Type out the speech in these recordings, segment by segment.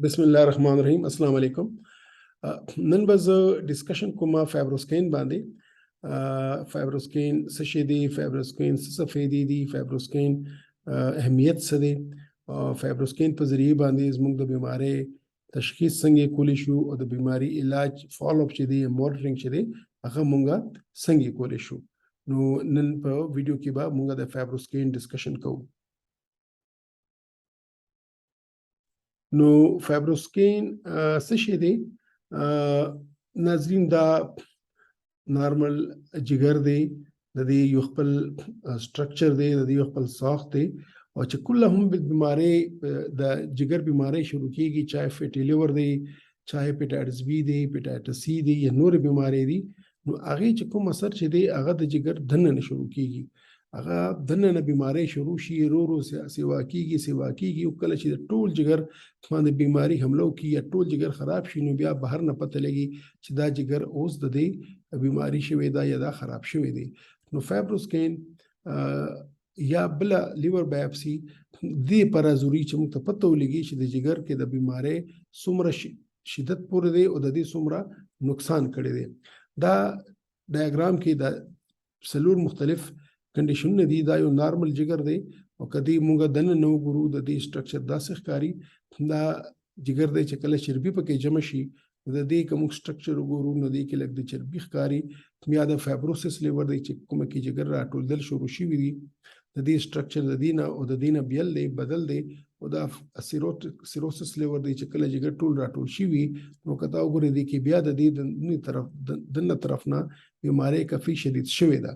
بسم الله الرحمن الرحیم. السلام علیکم. نن به زه ډسکشن کوم فایبروسکین باندې. فایبروسکین څه شی دی، فایبروسکین څه فائدې دي، فایبروسکین اهمیت څه دی، فایبروسکین په ذریعه باندې زموږ د بیماری تشخیص څنګه کولی شو او د بیماری علاج فالو اپ چې دی مونټرینګ چې دی هغه مونږه څنګه کولی شو. نو نن په ویډیو کې به مونږه د فایبروسکین ډسکشن کوو. نو فایبروسکین څه شی دی؟ ناظرین دا نارمل جگر دی، د دې یو خپل سټرکچر دی، د دې یو خپل ساخت دی او چې کله هم بیماری د جگر بیماری شروع کیږي، چاہے فیٹی لیور دی، چاہے هپاټایټس بی دی، هپاټایټس سی دی یا نور بیماری دی، نو هغه چې کوم اثر چې دی هغه د جگر دننه شروع کیږي. هغه دننه بیماری شروع شي، رو سیوا کیږي او کله چې ټول جگر باندې بیماری حمله کوي یا ټول جگر خراب شي، نو بیا بهر نه پته لګي چې دا جگر اوس د دې بیماری شوی دا یا دا خراب شوی دی. نو فایبروسکین یا بل لیور بایپسي دې پر ضروري چې موږ ته پته ولګي چې د جگر کې د بیماری څومره شدت پورې دی او د دې څومره نقصان کړی دی. دا ډایاګرام کې د څلور مختلف کنډیشنونه دي. دا یو نارمل جگر دی او کدی موږ دنه نو ګورو د دې سټرکچر داسې ښکاري. دا جگر دی چې کله چربي پکې جمع شي د دې کوم سټرکچر وګورو نو دې کې لږ د چربي ښکاري. بیا د فایبروسس لیور دی چې کوم کې جگر راټولدل شروع شوي دي، د دې سټرکچر د دینه او د دینه بیل دی بدل دی او دا سرہوسس لیور دی چې کله جگر ټول راټول شي نو کته وګورئ دې کې بیا د دې دنه طرف نه بیماری کافي شدید شوی ده.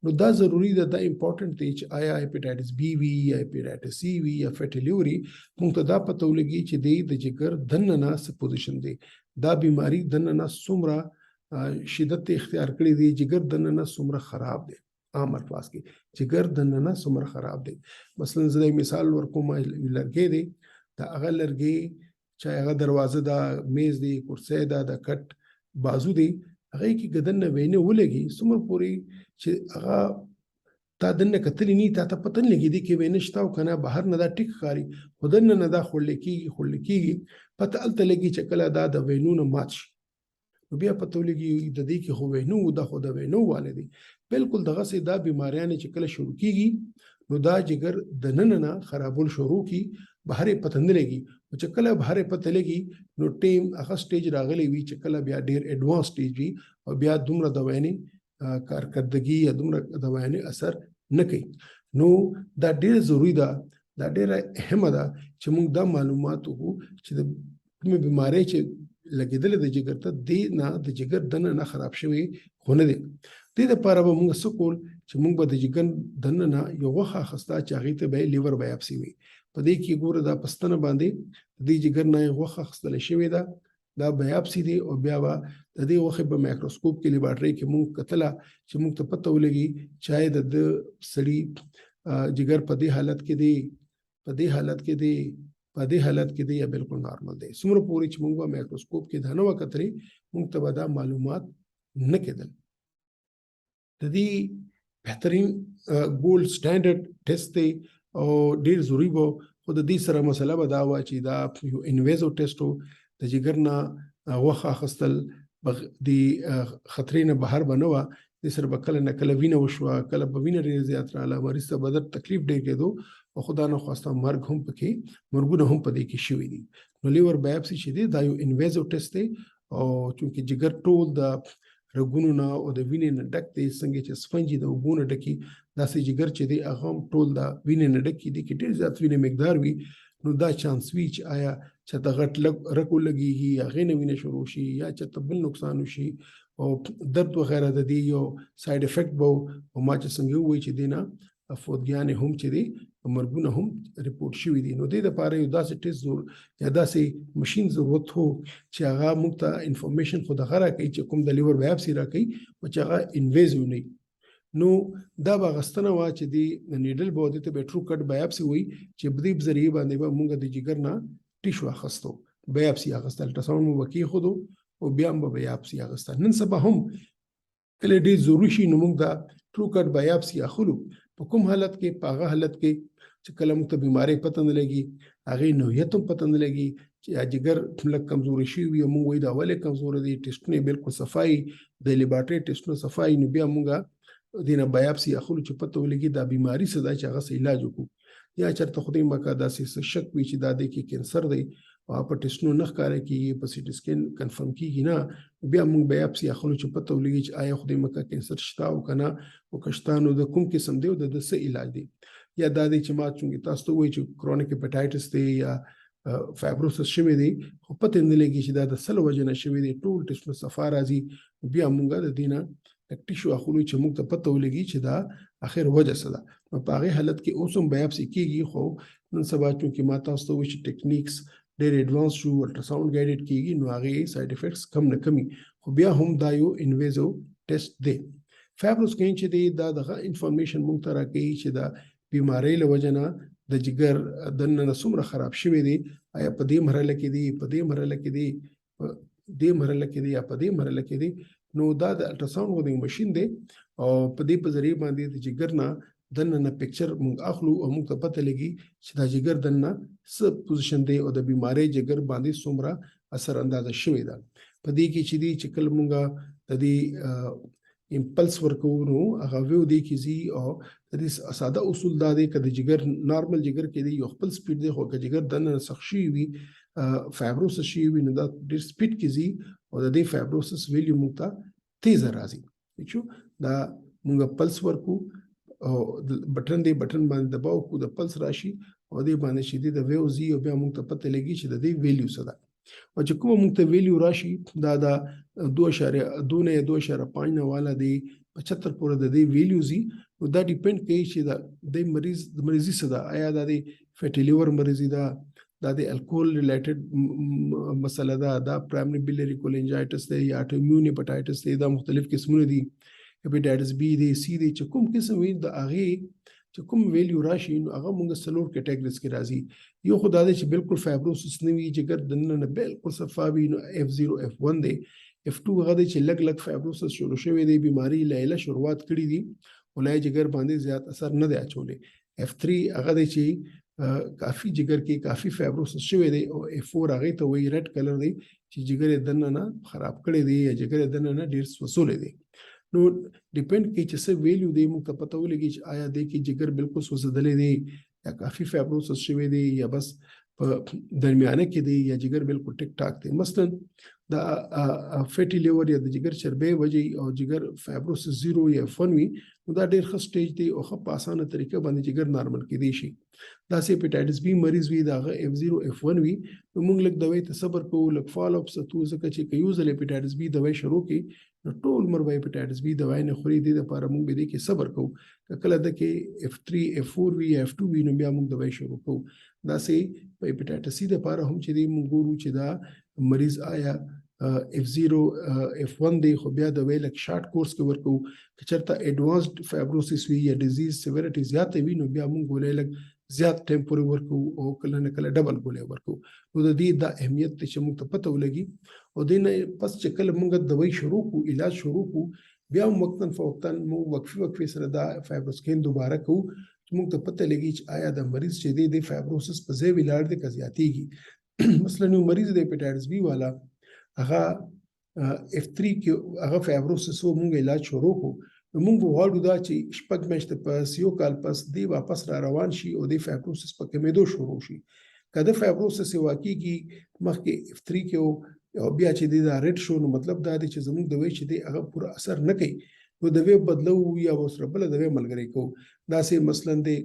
نو دا ضروری ده، دا امپورټنٹ دی چې آیا هپاټایټس بی وی یا هپاټایټس سی وی یا فیټی لیور موږ ته دا پته ولګي چې د جگر دنه نه څه پوزیشن دی، دا بیماری دنه نه څومره شدت اختیار کړی دی، جگر دنه نه څومره خراب دی. عام الفاظ کې جگر دنه نه څومره خراب دی. مثلا زه مثال ورکوم، لرګی دی، دا هغه لرګی چې هغه دروازه دا میز دی، کرسی دا د کټ بازو دی، هغه کې ګدنه وینه ولګي څومره پورې چې هغه تا دنه کتلی نه تا ته پته نه لګي دی کې وینه شته او کنه بهر نه دا ټیک ښکاري، خو دنه نه دا خوړل کېږي پته هلته لګي چې کله دا د وینو نه مات شي نو بیا پته ولګي د دې کې خو وینو دا خو د وینو والی دی. بالکل دغسې دا بیماریانې چې کله شروع کېږي نو دا جگر دننه نه خرابول شروع کی، بهر یې پته نه لګي او چې کله بهر یې پته لګي نو ټیم هغه سټیج راغلی وي چې کله بیا ډېر ایډوانس سټیج وي او بیا دومره دوایانې کارکردګي یا دومره دوایانې اثر نه کوي. نو دا ډېر ضروري ده، دا ډېره اهمه ده چې موږ دا معلومات وکړو چې د کومې بیماری چې لګېدلې د جگر ته دې نه د جگر دننه نه خراب شوی خو نه دی. دې دپاره به موږ څه کول چې موږ به د جگر دننه نه یو غوښه اخسته چې هغې ته به یې لیور بایپسي وي. په دې کې ګوره دا پستنه باندې د دې جگر نه یې غوښه اخیستلی شوې ده، دا بایپسي دی او بیا به د دې غوښې په مایکروسکوپ کې لیبارټرۍ کې موږ کتله چې موږ ته پته ولګي چاہے د سړي جگر په دې حالت کې دی، په دې حالت کې دی یا بالکل نارمل دی. څومره پورې چې موږ به مایکروسکوپ کې دا نه وکتلې موږ ته به دا معلومات نه کېدل. د دې بهترین ګولډ سټانډرډ ټیسټ دی او ډېر ضروري به، خو د دې سره مسله به دا وه چې دا یو انویزو ټیسټ و، د جگر نه غوښه اخیستل د خطرې نه بهر به نه وه، دې سره به کله نه کله وینه وشوه، کله به وینه ډېر زیات راغله، مریض ته به تکلیف ډېر کېدو او خدا نه خواسته مرګونه هم په دې کې شوي دي. نو لیور بایپسي چې دی دا یو انویزو ټیسټ دی او چونکې جگر ټول د رګونو نه او د وینې نه ډک دی، څنګه چې سفنجي د اوبو نه ډکي داسې جگر چې دی هغه هم ټول د وینې نه ډکي دي کې ډېر زیات وینې مقدار وي. نو دا چانس وي چې آیا چېرته غټ رګ ولګېږي، هغې نه وینه شروع شي یا چېرته بل نقصان وشي او درد وغیره د دې یو سایډ افیکټ به او ما چې څنګه ووایي چې دی نه فوتګیانې هم چې دی مرګونه هم ریپورټ شوي دي. نو دې دپاره یو داسې ټیسټ یا داسې مشین ضرورت هو چې هغه موږ ته انفارمیشن خو دغه راکوي چې کوم د لیور بایپسي راکوي او چې هغه انویزیو نه وي. نو دا به اخیستنه وه چې د نیډل به دې ته به ټرو کټ بایپسي وایي چې په دې ذریعې باندې به موږ د جگر نه ټیشو اخیستو، بایپسي اخیسته، الټراساونډ مو به کېښودو او بیا هم به بایپسي اخیسته. نن سبا هم کله ډېر ضروري شي نو موږ دا ټرو کټ بایپسي اخلو. په کوم حالت کې؟ په هغه حالت کې چې کله موږ ته بیماری پته نه لګي، هغې نوعیت هم پته نه لګي، چې جګر لږ کمزوري شوي وي او موږ وایو دا ولې کمزوره دي، ټېسټونه یې بالکل صفایي، د لیبارټري ټېسټونه صفایي، نو بیا موږ دې نه بایاپسي اخلو چې پته ولګي دا بیماري څه ده چې هغه څه علاج وکړو. یا چېرته خدای مکړه داسې څه شک وي چې دا دې کې کینسر دی او په ټېسټونو نه ښکاره کېږي، په سي ټي سکین کنفرم کېږي نه، بیا موږ بایاپسي اخلو چې پته ولګي چې آیا خدای مکړه کینسر شته او که نه، او که شته نو د کوم قسم دی او د څه علاج دی. یا دا دی چې ما چونکې تاسو ته ووایي چې کرونیک هیپاټایټس دی یا فایبروسس شوی دی، خو پته یې نه لګي چې دا د څه له وجې نه شوی دی، ټول ټېسټونه صفا راځي، بیا موږ د دې نه ټیشو اخلو چې موږ ته پته ولګي چې دا اخر وجه څه ده. نو په هغې حالت کې اوس هم بایاپسي کېږي، خو نن سبا چونکې ما تاسو ته ووایي چې ټیکنیکس ډېر ایډوانس شو، الټراساؤنډ ګایډډ کېږي، نو هغې سایډ افیکټس کم نه کمي، خو بیا هم دا یو انویزو ټیسټ دی. فایبروسکین چې دی دا دغه انفارمیشن موږ ته راکوي چې دا بیمارۍ له وجې نه د جګر دننه څومره خراب شوی دی، آیا په دې مرحله کې دی، په دې مرحله کې دی، په دې مرحله کې دی یا په دې مرحله کې دی. نو دا د الټراساؤنډ غوندې ماشین دی او په دې په ذریعه باندې د جګر نه دننه پکچر موږ اخلو او موږ ته پته لګي چې دا جګر دننه څه پوزیشن دی او د بیمارۍ جګر باندې څومره اثر اندازه شوی ده. په دې کې چې دی چې کله موږ د دې امپلس ورکوو نو هغه ویو دی کې ځي او د دې ساده اصول دا دی که د جګر نارمل جګر کې دی یو خپل سپیډ دی، خو که جګر دننه سخت شوي وي فایبروسس شوي وي نو دا ډېر سپیډ کې ځي او د دې فایبروسس ویلیو موږ ته تیزه راځي. دا موږ پلس ورکو او بټن دی، بټن باندې دباو کو د پلس راشي او دې باندې چې دی د ویو ځي او بیا موږ ته پته لګي چې د دې ویلیو څه ده. او چې کومه موږ ته ویلیو راشي دا د 2.2 یا 2.5 نه والا دی 75 پورې د دې ویلیو ځي، نو دا ډیپینډ کوي چې د مریضي څه ده، آیا دا د فیټي لیور مریضي ده، دا د الکول ریلیټډ مسله ده، دا پرایمري بیلیری کولنجایټس دی یا اټومیون هیپاټایټس دی، دا مختلف قسمونه دي، هیپاټایټس بی دی، سی دی، چې کوم قسم وي د هغې چې کوم ویلیو راشي نو هغه موږ څلور کیټګریز کې راځي. یو خو دا دی چې بالکل فایبروسس نه وي، جګر دننه بالکل صفا وي، نو F0 F1 دی. F2 هغه دی چې لږ لږ فایبروسس شروع شوی دی، بیماري لیله شروعات کړي دي او لا جګر باندې زیات اثر نه دی اچولی. F3 هغه دی چې کافی جګر کې کافی فایبروسس شوی دی او F4 هغې ته وایي ریډ کلر دی چې جګر یې دننه خراب کړی دی یا جګر یې دننه ډېر سوځولی دی. نو ډیپینډ کوي چې څه ویلیو دی موږ ته پته ولګي چې آیا دی کې جګر بالکل سوځېدلی دی یا کافی فایبروسس شوی دی یا بس په درمیانه کې دی یا جګر بالکل ټیک ټاک دی. مثلا د فیټي لیور یا د جګر چربۍ وجې او جګر فایبروسس 0 یا F1 وي نو دا ډېر ښه سټیج دی او ښه په اسانه طریقه باندې جګر نارمل کېدی شي. داسې هیپاټایټس بي مریض وي د هغه F0 F1 وي نو موږ لږ دوای ته صبر کوو، لږ فالو اپ ساتو، ځکه چې که یو ځل هیپاټایټس بي دوای شروع کړي نو ټول عمر به هیپاټایټس بي دوای نه خوري. دې دپاره موږ به دې کې صبر کوو، که کله د کې F3 F4 وي یا F2 وي نو بیا موږ دوای شروع کوو. داسې په هیپاټایټس سي دپاره هم چې دی موږ ګورو چې دا مریض آیا F0 F1 دی خو بیا دوای لږ شارټ کورس کې ورکوو. که چېرته ایډوانسډ فایبروسس وي یا ډیزیز سیویریټي زیاته وي نو بیا موږ ګولۍ لږ زیات ټایم پورې ورکوو او کله نه کله ډبل ګولۍ ورکوو. نو د دې دا اهمیت دی چې موږ ته پته ولګي او دې نه پس چې کله موږ دوای شروع کوو، علاج شروع کوو، بیا هم وقتاً فوقتاً موږ وقفې سره دا فایبروسکین دوباره کوو چې موږ ته پته لګي چې آیا د مریض چې دی د فایبروسس په ځای ولاړ دی که زیاتېږي. مثلا یو مریض د هیپاټایټس بي والا هغه F3 کې هغه فایبروسس و موږ علاج شروع کوو نو موږ غواړو دا چې شپږ میاشتې پس یو کال پس دی واپس را روان شي او د فایبروسس په کمېدو شروع شي. که د فایبروسس یې واقعېږي مخکې F3 کې او بیا چې دی دا ریډ شو نو مطلب دا دی چې زموږ دوی چې دی هغه پوره اثر نه کوي نو دوی بدلو یا ورسره بله دوی ملګری کوو. داسې مثلا دی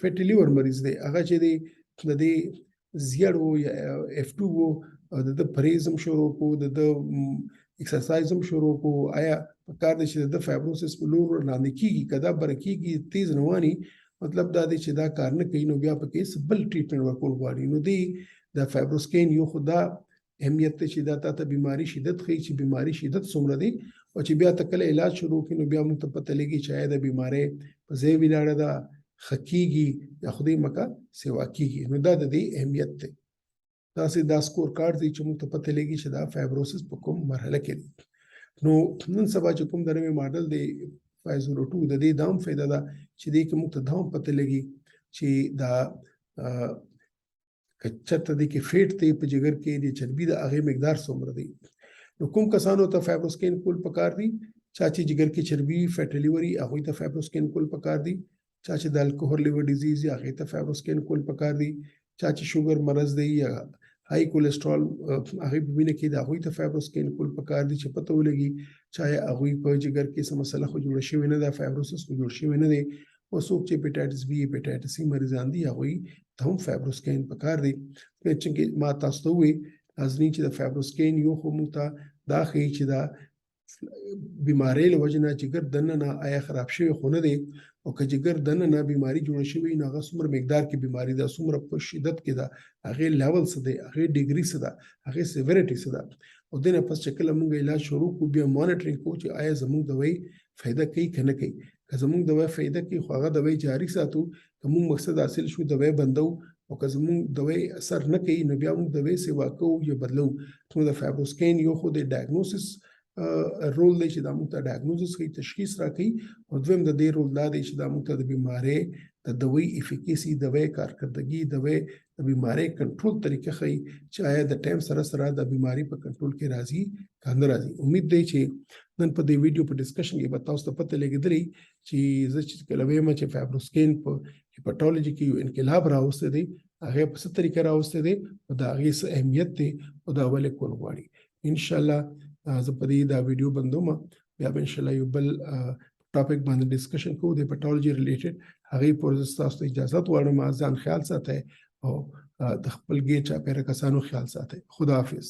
فیټي لیور مریض دی هغه چې دی د دې زیړ و یا F2 و د پرهیز هم شروع کو، د ایکسرسایز هم شروع کو، آیا پکار دی چې د فایبروسس په لور لاندې کېږي، که دا بره کېږي تیز رواني مطلب دا دی چې دا کار نه کوي نو بیا پکې بل ټریټمنټ ورکول غواړي. نو دی د فایبروسکین یو خو دا اهمیت دی چې دا تا ته بیماري شدت ښیي چې بیماري شدت څومره دی او چې بیا ته کله علاج شروع کړي نو بیا موږ ته پته لګي چې آیا د بیمارۍ په ځای ولاړه ده، ښه کېږي یا خدای مکړه سیوا کېږي. نو دا د دې اهمیت دی. داسې دا سکور کارډ دی چې موږ ته پته لګي چې دا فایبروسس په کوم مرحله کې دی. نو نن سبا چې کوم د نوې ماډل دی 502 د دې دام فائدہ ده چې دې کې موږ ته دا هم پته لګي چې دا کچته دې کې فیټ ته په جګر کې د چربي د هغه مقدار څومره دی. نو کوم کسانو ته فایبروسکین کول پکار دي؟ چا چې جګر کې چربي فیټ لیوري هغه ته فایبروسکین کول پکار دي. چا چې د الکوهول لیور ډیزیز هغه ته فایبروسکین کول پکار دي. چا چې شوګر مرض دی یا های کولیسټرول هغه په وینه کې د هغه ته فایبروسکین کول پکار دي چې پته ولګي چې هغه په جګر کې څه مسله خو جوړ شوی نه ده، فایبروسس خو جوړ شوی نه دی. او څوک چې هپاټایټس بی هپاټایټس سی مریضان دي هغه ته هم فایبروسکین پکار دي. چې ما تاسو ته وی ازنی چې د فایبروسکین یو خو موږ ته دا ښیي چې دا بیماری له وجې نه جګر دننه آیا خراب شوی خو نه دی، او که جګر دننه بیماری جوړه شوی نو هغه څومره مقدار کې بیماری ده، څومره په شدت کې ده، هغه لیول څه دی، هغه ډیګري څه ده، هغه سیویریټي څه ده. او دنه پس چې کله موږ علاج شروع کوو بیا مانیټرینګ کوو چې آیا زموږ دوايي فایده کوي که نه کوي. که زموږ دوايي فایده کوي خو هغه دوايي جاری ساتو، که موږ مقصد حاصل شو دوايي بندو، او که زموږ دوايي اثر نه کوي نو بیا موږ دوايي سیوا کوو یا بدلو. نو د فایبروسکین یو خو د ډایګنوسس رول دی چې دا موږ ته ډایګنوزس کوي، تشخیص راکوي، او دویم د دې رول دا دی چې دا موږ ته د بیماری د دوی افیکیسی، دوی کارکردګي، دوی د بیماری کنټرول طریقه ښیي چې آیا د ټایم سره سره د بیماری په کنټرول کې راځي که نه راځي. امید دی چې نن په دې ویډیو په ډسکشن کې به تاسو ته پته لګېدلی چې زه چې کله وایم چې فایبروسکین په هیپاټالوجي کې یو انقلاب راوستی دی، هغه په څه طریقه راوستی دی او د هغې څه اهمیت دی او دا ولې کول غواړي. انشاءالله زه په دې دا ویډیو بندوم، بیا به انشاءالله یو بل ټاپک باندې ډسکشن کوو د هیپاټالوجي ریلیټډ. هغې پورې زه تاسو ته اجازه غواړم، ځان خیال ساتئ او د خپل ګېټ چاپېره کسانو خیال ساتئ. خدا حافظ.